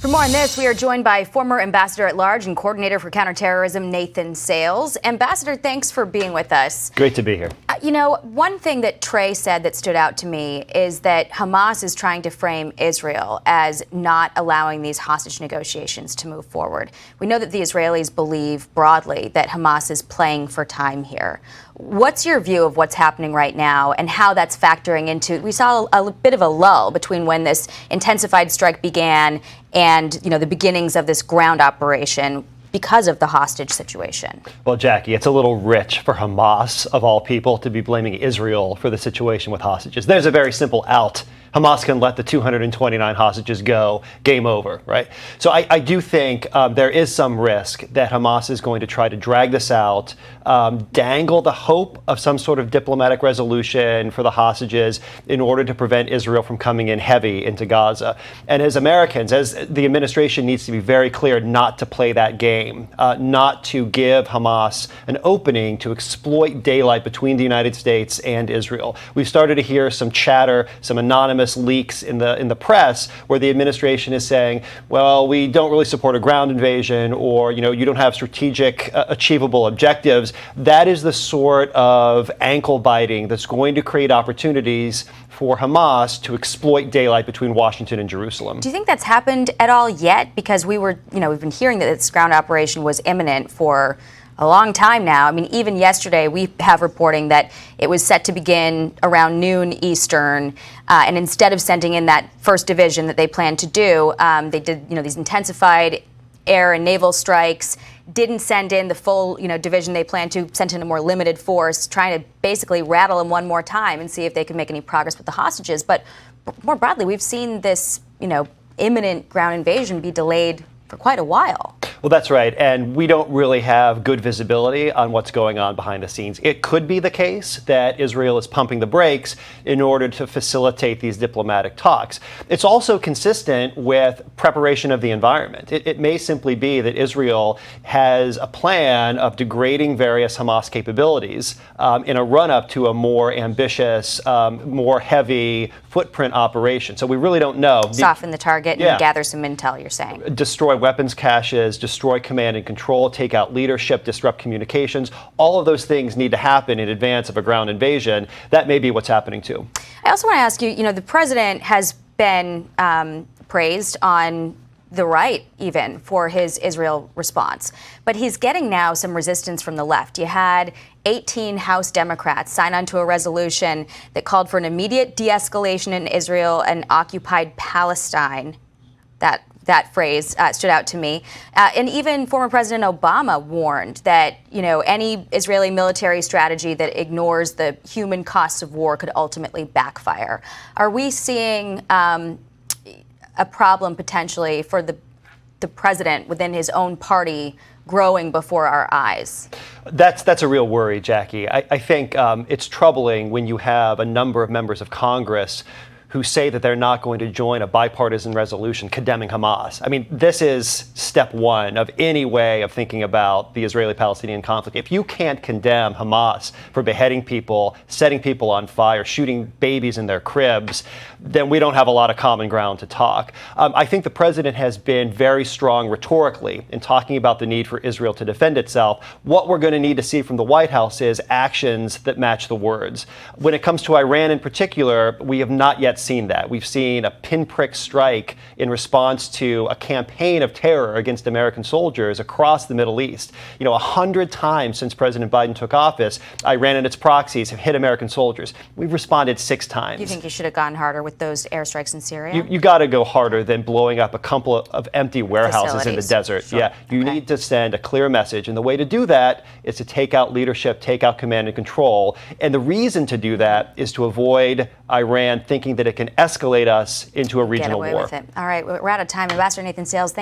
For more on this, we are joined by former Ambassador at Large and Coordinator for Counterterrorism, Nathan Sales. Ambassador, thanks for being with us. Great to be here. You know, one thing that Trey said that stood out to me is that Hamas is trying to frame Israel as not allowing these hostage negotiations to move forward. We know that the Israelis believe broadly that Hamas is playing for time here. What's your view of what's happening right now and how that's factoring into, we saw a bit of a lull between when this intensified strike began and, you know, the beginnings of this ground operation because of the hostage situation? Well, Jackie, it's a little rich for Hamas, of all people, to be blaming Israel for the situation with hostages. There's a very simple out. Hamas can let the 229 hostages go, game over, right? So I do think there is some risk that Hamas is going to try to drag this out, dangle the hope of some sort of diplomatic resolution for the hostages in order to prevent Israel from coming in heavy into Gaza. And as Americans, as the administration needs to be very clear not to play that game, not to give Hamas an opening to exploit daylight between the United States and Israel. We've started to hear some chatter, some anonymous leaks in the press where the administration is saying, well, we don't really support a ground invasion, or, you know, you don't have strategic achievable objectives. That is the sort of ankle biting that's going to create opportunities for Hamas to exploit daylight between Washington and Jerusalem. Do you think that's happened at all yet? Because we've been hearing that this ground operation was imminent for a long time now. I mean, even yesterday, we have reporting that it was set to begin around noon Eastern, and instead of sending in that first division that they planned to do, they did, these intensified air and naval strikes, didn't send in the full, division they planned to, sent in a more limited force, trying to basically rattle them one more time and see if they could make any progress with the hostages. But more broadly, we've seen this, imminent ground invasion be delayed for quite a while. Well, that's right. And we don't really have good visibility on what's going on behind the scenes. It could be the case that Israel is pumping the brakes in order to facilitate these diplomatic talks. It's also consistent with preparation of the environment. It may simply be that Israel has a plan of degrading various Hamas capabilities in a run-up to a more ambitious, more heavy footprint operation. So we really don't know. Soften the target and gather some intel, you're saying. Destroy weapons caches, destroy command and control, take out leadership, disrupt communications. All of those things need to happen in advance of a ground invasion. That may be what's happening too. I also want to ask you, the president has been praised on the right even for his Israel response. But he's getting now some resistance from the left. You had 18 House Democrats sign onto a resolution that called for an immediate de-escalation in Israel and occupied Palestine. That phrase stood out to me. And even former President Obama warned that, any Israeli military strategy that ignores the human costs of war could ultimately backfire. Are we seeing a problem potentially for the president within his own party growing before our eyes? That's a real worry, Jackie. I think it's troubling when you have a number of members of Congress who say that they're not going to join a bipartisan resolution condemning Hamas. I mean, this is step one of any way of thinking about the Israeli-Palestinian conflict. If you can't condemn Hamas for beheading people, setting people on fire, shooting babies in their cribs, then we don't have a lot of common ground to talk. I think the president has been very strong rhetorically in talking about the need for Israel to defend itself. What we're going to need to see from the White House is actions that match the words. When it comes to Iran in particular, we have not yet seen that. We've seen a pinprick strike in response to a campaign of terror against American soldiers across the Middle East. 100 times since President Biden took office, Iran and its proxies have hit American soldiers. We've responded 6 times. You think you should have gone harder with those airstrikes in Syria? You got to go harder than blowing up a couple of empty warehouses in the desert. Sure. Yeah, you need to send a clear message. And the way to do that is to take out leadership, take out command and control. And the reason to do that is to avoid Iran thinking that it can escalate us into a regional war. Get away with it. All right, we're out of time. Ambassador Nathan Sales, thank you.